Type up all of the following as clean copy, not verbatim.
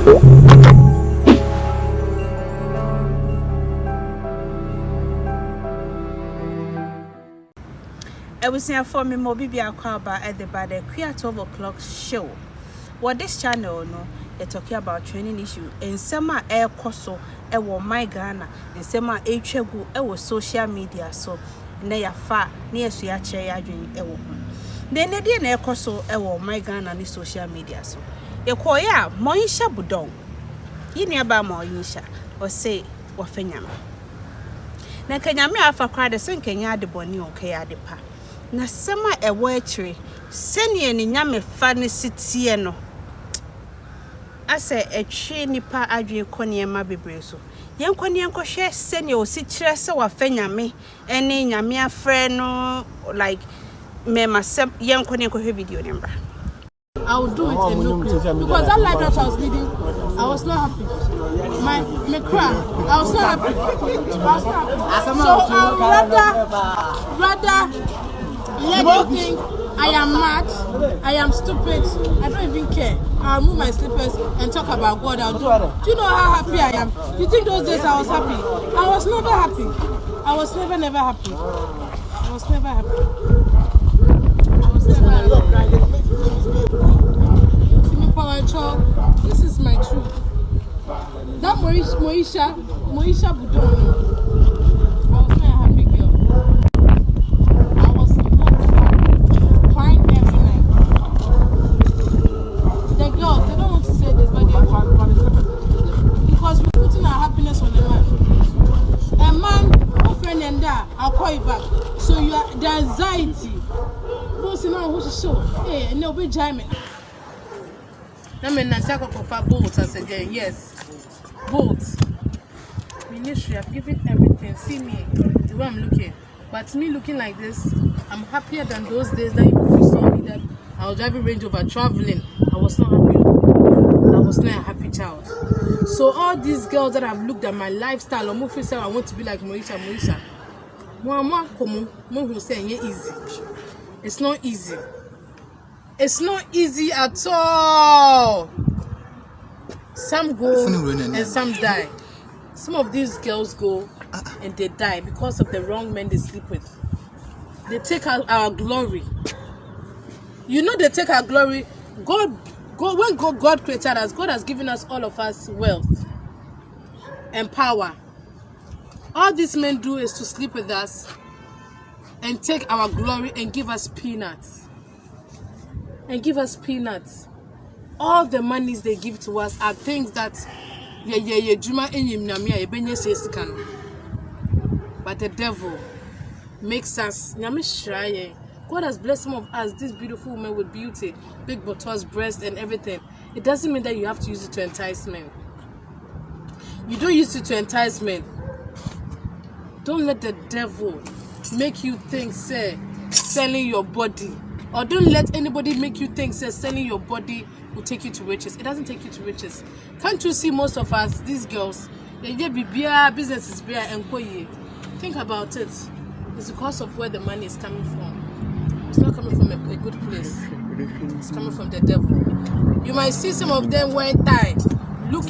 I was here for me Mobibi Akwaba at the bad 12 o'clock show. What this channel no, they're talking about training issue and some air coso my Ghana and some Hegu social media so near far near Suya chair dream then they didn't air coso my Ghana and social media so you call ya Moisha Budong. You nearby Moisha or say Wafenyam. Na Kenyame afa kwa de sen Kenya de boni okay adepa. Na sema ewetri sene ni nyame fa ne sitie no. Ase etwe nipa adwe kone ma bebre so. Yen kone yen kohwe sene o si kire se wa fa nyame ene nyame afre no like me masem yen kone kohwe video number. I would do it and look because that life that I was leading, I was not happy. My cry, I was not happy. So I rather let you think I am mad, I am stupid, I don't even care. I'll move my slippers and talk about God. I'll do you know how happy I am? You think those days I was happy? I was never happy. I was never happy. I was never happy. I was never happy. This is my truth. That Moisha Budon, I was not a happy girl. I was not crying every night. The girls, they don't want to say this, but they're crying. Because we're putting our happiness on a man. A man, a friend and that, I'll call you back. So you are the anxiety. Most you know who to show. Hey, and they'll be jamming. I mean, I talk about bolts as again. Yes, bolts. Ministry, I've given everything. See me, the way I'm looking. But me looking like this, I'm happier than those days that you saw me that I was driving Range Rover traveling. I was not happy. I was not a happy child. So all these girls that have looked at my lifestyle, or movie say I want to be like Moisha. Mama, come on, who say it's easy. It's not easy. It's not easy at all. Some go and some die. Some of these girls go and they die because of the wrong men they sleep with. They take our glory. You know they take our glory. When God created us, God has given us all of us wealth and power. All these men do is to sleep with us and take our glory and give us peanuts. All the monies they give to us are things that but the devil makes us God has blessed some of us, these beautiful women with beauty, big buttocks, breasts and everything. It doesn't mean that you have to use it to entice men. You don't use it to entice men. Don't let the devil make you think, say, selling your body. Or don't let anybody make you think, say, selling your body will take you to riches. It doesn't take you to riches. Can't you see most of us, these girls, business is beer and koye. Think about it. It's because of where the money is coming from. It's not coming from a good place. It's coming from the devil. You might see some of them wearing tie, you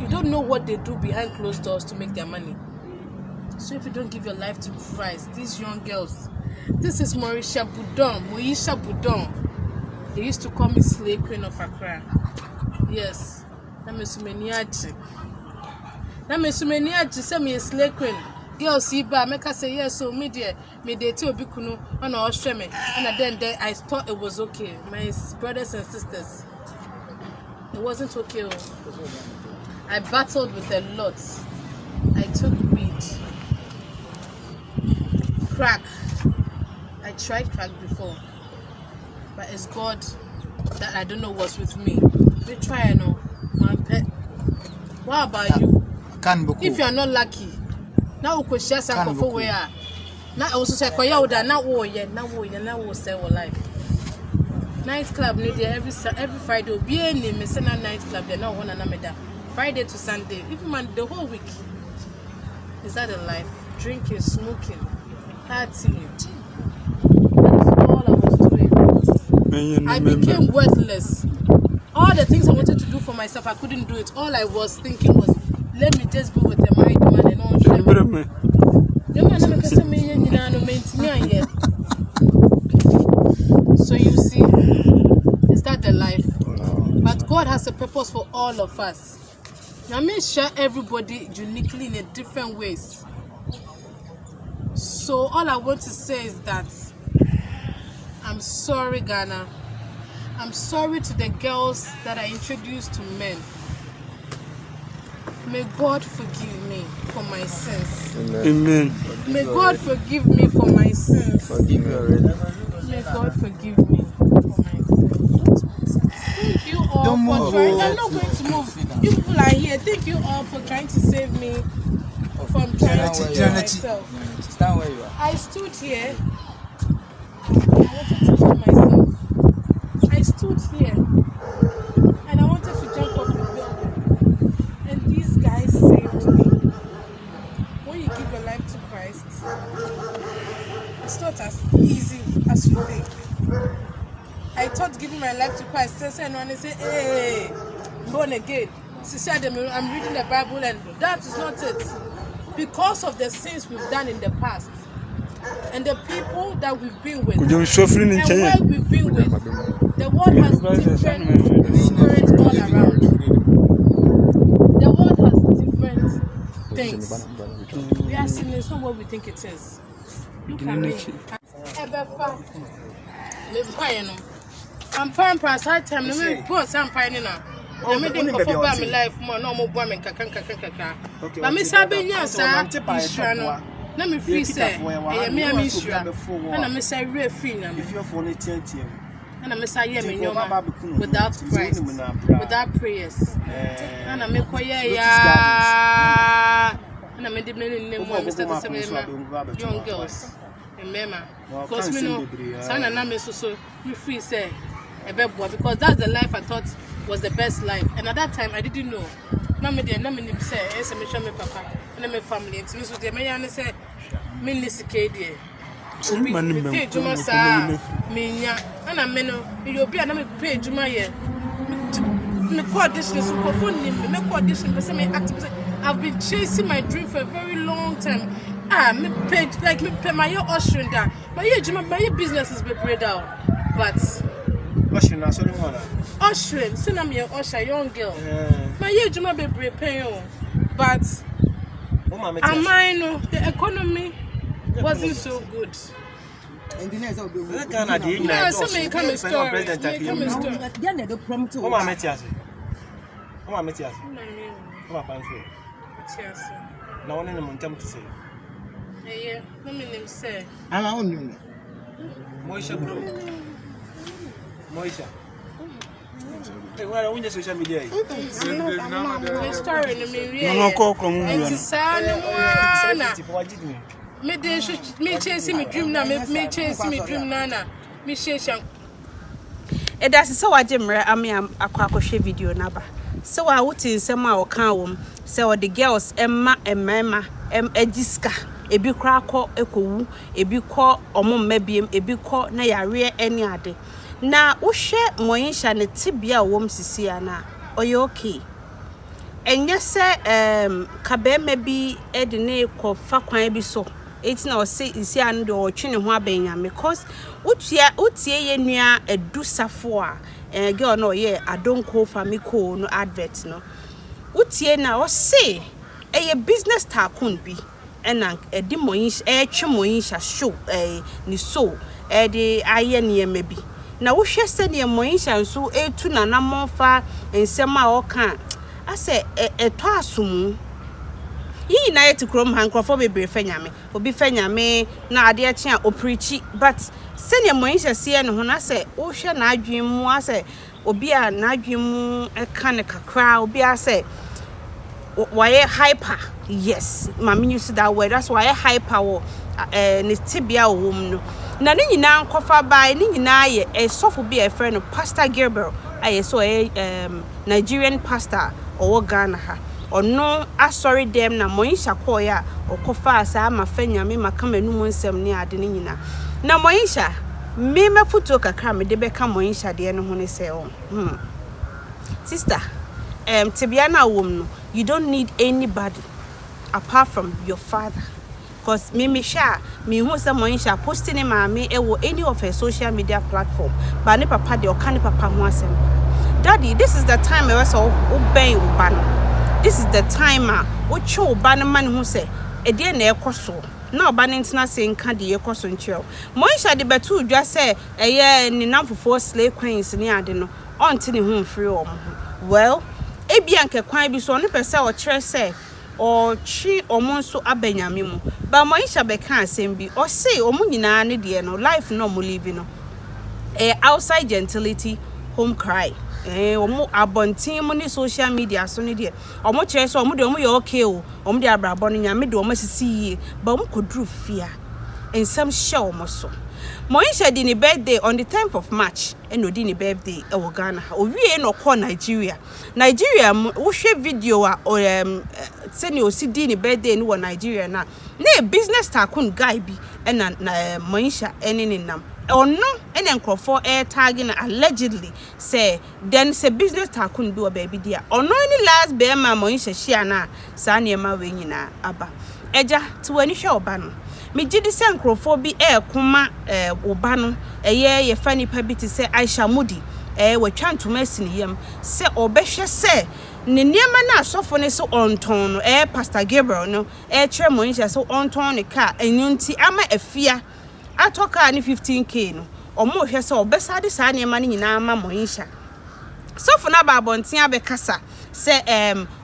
don't know what they do behind closed doors to make their money. So if you don't give your life to Christ, these young girls, this is Moisha Budon. They used to call me Slay Queen of Accra. Yes. Namesumeniachi. Say me a Slay Queen. Girls see ba make us say yes, so me dey tell Bikuno on our streaming. And then I thought it was okay. My brothers and sisters. It wasn't okay. I battled with a lot. I took weed. Crack. I tried crack before, but it's God that I don't know what's with me. We try, no. What about you? If you are not lucky, now we could share some for where. Now also say koya oda na wo sell life. Nightclub no dey every Friday. Be any me say na nightclub dey now one another. Friday to Sunday, even man the whole week. Is that a life? Drinking, smoking, partying. That is all I was doing. I became worthless. all the things I wanted to do for myself, I couldn't do it. All I was thinking was, let me just be with a married man and all. So you see, is that the life? But God has a purpose for all of us. Now, may share everybody uniquely in a different ways. So all I want to say is that I'm sorry, Ghana. I'm sorry to the girls that I introduced to men. May God forgive me for my sins. Amen. May God forgive me for my sins. Forgive you already. May God forgive me for my sins. Thank you all for trying. I'm not going to move. You people are here. Thank you all for trying to save me from trying to kill myself. Stand where you are. I stood here. I wanted to kill myself. I stood here and I wanted to jump off the building. And these guys saved me. When you give your life to Christ, it's not as easy as you think. I thought giving my life to Christ, and when they say, hey, born again. She said, I'm reading the Bible, and that is not it. Because of the sins we've done in the past, and the people that we've been with, and where we've been with, the world has different spirits all around. The world has different things. We are seeing it's not what we think it is. Look at me. I'm fine past that time. Let me go some pine now. Let me think of my life more. No more woman can. But Miss Abinia, sir, let me free say, I am a miss you, and I miss a real free. If you're for it, and I miss I am in your without Christ, without prayers, and I make and I made the name of Mr. Young girls. Remember, because we know, son and I so we free say a bebo because that's the life I thought was the best life, and at that time I didn't know. Mama did not mean to say, "Yes, I'm my papa and my family." And so the man said, "Me nisike me pay Juma sa minya, and I mean, you'll be an pay Juma ye. Me audition, so phone me audition, but some activity. I've been chasing my dream for a very long time. Me paid like me pay my ushering that. My business is be bread out, but ushering na so no ushering. So na me usher young girl. My Juma be bread pay but I know the economy wasn't so good. And the next of the yeah, so me come a story. Then they don't promise to. Mama Metias. Mama Metias. Mama Pancho. Metias. Now one in the mountain to say. Yeah, let me name say. I'm on you. Moisha bro. Moisha. Hey, where are we social media? My story in me. No call from you. Me chasing me dream now. Me chasing me dream now. Me chasing. It does so I jemre I mean akwa share video naba. So I would in some our can so the girls Emma and Mama Ejiska ebi kra kọ ekowu ebi kọ omo mabiem ebi kọ na yare any ade na wo hwe moyinsha ne tibia wom sisi ana oye okay enye se kabema bi ede ne kọ fa kwan bi so eti na o se isi anu de o twene ho abenya because utie ye nua edu safo a girl no ye adonko famiko no advert no utie na o se eye business tycoon bi ena edi moyinsha twe moyinsha show ni so de aye ne bi na wo hwe se ne moyinsha nso etu na namonfa ensem a oka ase eto asum yi na yeti krom hankrofo bebre fanyame obi fanyame na ade a chia oprichi but se ne moyinsha se ne ho na se wo hwe na adwen mu ase obi a na adwen mu eka ne kakra obi ase why hyper yes mama use that word that's why hyper wo ne tibia wom no na ne nyina nkofa bai ne nyina ye esofo bi e friend Pastor Gabriel aye so Nigerian pastor owo Ghana ha ono asori dem na moyinsha koya okofa asa ma fanyame makama numu nsem ne ade ne nyina na moyinsha me mafuto kakra me de beka moyinsha de ne ho ne se Sister, Tibiana woman, you don't need anybody apart from your father. Because me share me who some Monisha posting in my me any of her social media platform. But ne papa de or can papa who Daddy, this is the time I was obeying Ubano. This is the time what show Ubano man who say a dear near coso. No banning not saying candy a coso in chill. Monisha de Batu just say a year in enough for 4 slave queens in Yadino on tinny home free. Well, a bianca quite be so on per se or church say. Or chi omonso abenyame but Moisha beka asem bi or say omunyina ne de no life no mo living no outside gentility home cry omo abontin mo ni social media so ne de omo kire so omo de omo ye okay o omo de abrabo no nyame de omo sisi but omo kodru fia and some show omo so Moisha di ni birthday on the 10th of March and odi ni birthday e wo Ghana o wie no call Nigeria wo hwe video or send you see di ni birthday no Nigeria na business tycoon guy bi and na Moisha eni nam or no and enkrofo air tagging allegedly say then say business tycoon bi o baby dia or no any last be ma Moisha share na sa na ma we nyina aba eja to ani hwe oba no me gidi se enkrofo bi kuma oba no ye fani pa bi ti se Aisha Mudi watwa ntoma asiniyam se obehwe se ne niema na asofo ne so onton no Pastor Gabriel no kire Monisha so onton ne car enyunti ama afia atoka ne 15k no omo hwe se obesade sa niema ne nyina ama Monisha sofo na ba bonten abekasa se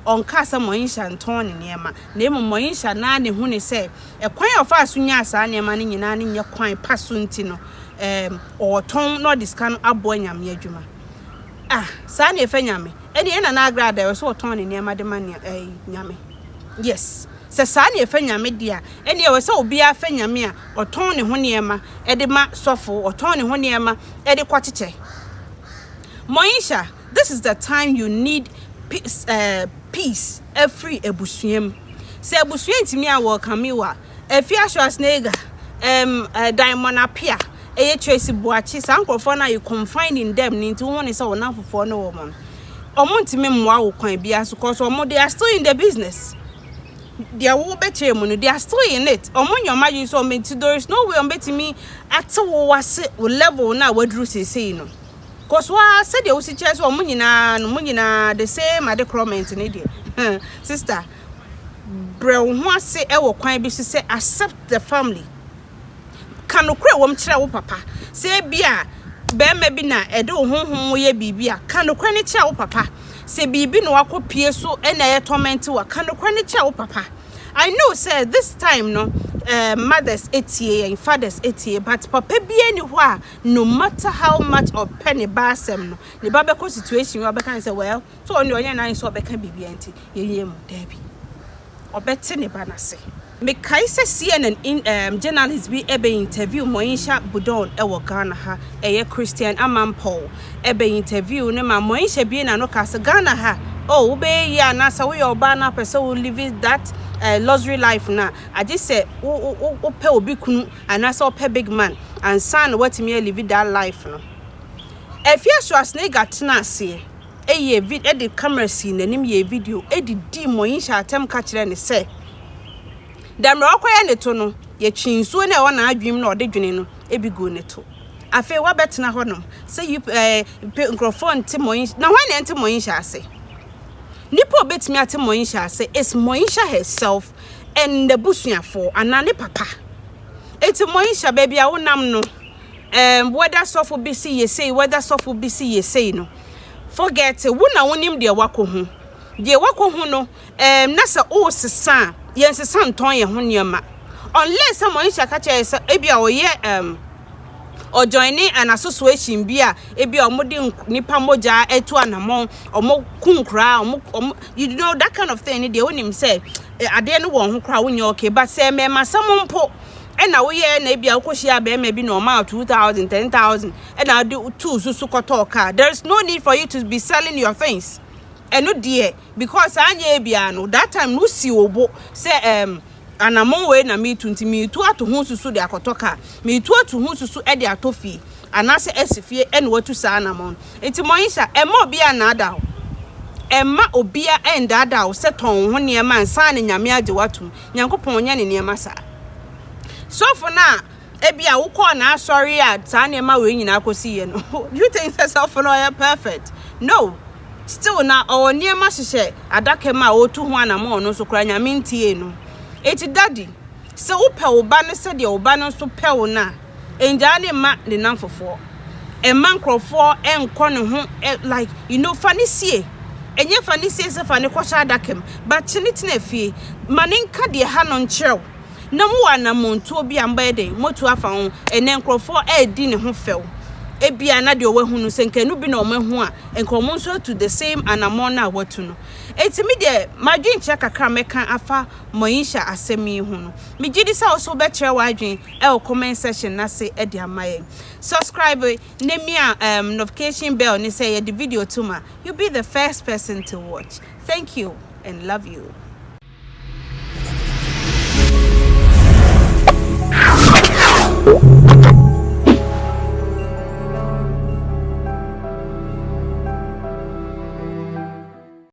onkasa Monisha nton ne niema na emo Monisha na ne hu ne se ekwan ofa asunya sa niema ne nyina ne nye kwan paso nti no or ton no discan abo nyame adwuma sa na efa nyame eni na agra da so ton ne niema de man nyame yes se sa na efa nyame dia eni e we se obi afa nyame a oton ne ho niema e de ma sofo oton ne ho niema e de kwacheche Monisha, this is the time you need peace every ebusuem se ebusuem timi a welcome you Efia Schwarzenegger Diamond Apia Tracy Boachi sankrofo na you confine in them into one is so now for no woman omontimi mwa wo kwan bia so cause they are still in the business they are they are still in it omonyo you so there is no way ombetimi at wase level na wadru say no cause wa said they usi chase omunyina the same at the comment in it sister bro ho ase e wo kwan bi say accept the family kanokure wom kire wo papa se bia be ma bi na ede honhom ye bibia kanokure ne kire wo papa se bibi no akopie so e na ye torment wa kanokure ne kire wo papa I know say this time no mothers etie and fathers etie but papa bi ani ho a no matter how much of penny basem no ne ba be ko situation we be kan say well so on your yan so be kan bibia nti ye yem dabi obete ne ba na se me kaise CNN journalist bi ebe interview Monisha Budon ewo Ghana ha Christian Amampol ebe interview ne ma Monisha bi na no ka se Ghana ha oh be ya na sa we oba na person who live that luxury life na I just say o pe obi kunu anasa o pe big man and son what me live that life no Efia Schwarzenegger tena se video the camera scene nanim ye video di Monisha atem ka kire ne se dem rokoye ne to no ye twinsuo na e na adwim na ode dwene no ebigo ne to afi wa betena honom say you microphone ti Monisha na hwan ne ti Monisha ase nipo betimi ate Monisha ase is Monisha herself and the busuafo anane papa eti Monisha baby a wonam no whether sofo bi si ye say whether sofo bi si ye say no forget wo na wonim de wako ho no na se o sesa yen sesa nton ye ho niema unless Monisha ka che se ebia oye or joining an association bia ebia omode nipa moja etu anamon omo kunkra you know that kind of thing dey onim say ade no won ho kra wonya okay but say me masamompo na wo ye na ebia ukohia be ma bi no ma 2000 10,000 na do two susu koto car there is no need for you to be selling your things no dear because anya ebia no that time no si obo say anamon we na me 20 me tu ato ho susu de akotoka me tu ato ho susu de atofie anase esifie watu sa anamon enti Monisha mo bia na ada Emma obia endada o se ton ho ne ma nsa ne nyame age watum nyankopon nya ne ne ma sa so for na ebia wo call na sorry a sa ne ma we nyina akosi ye no you think yourself for no perfect no still na o ne ma hyehyɛ adaka ma o tu ho anamo no so kra nyame ntie no eti daddy se wo pe wo ba ne se de wo ba no so pe wo na enja ne ma ne namfofo Emma nkrofo enko ne ho like you know funny see enye fani se fani kwasha adakem but chinitine fie maninka de ha no nkyerɛw na mu wana monto bi amba de motu afa ho ene nkrofo edi ne ho few ebia na de owahunu senkanu bi na omahu a enkomo nso to the same anamon na watu no etimi de madwinche kakra meka afa moyisha asemi hu no megidi sa oso be kire wadwen e comment section na se e de amaye subscribe ne mia notification bell ni say the video tuma you be the first person to watch. Thank you and love you.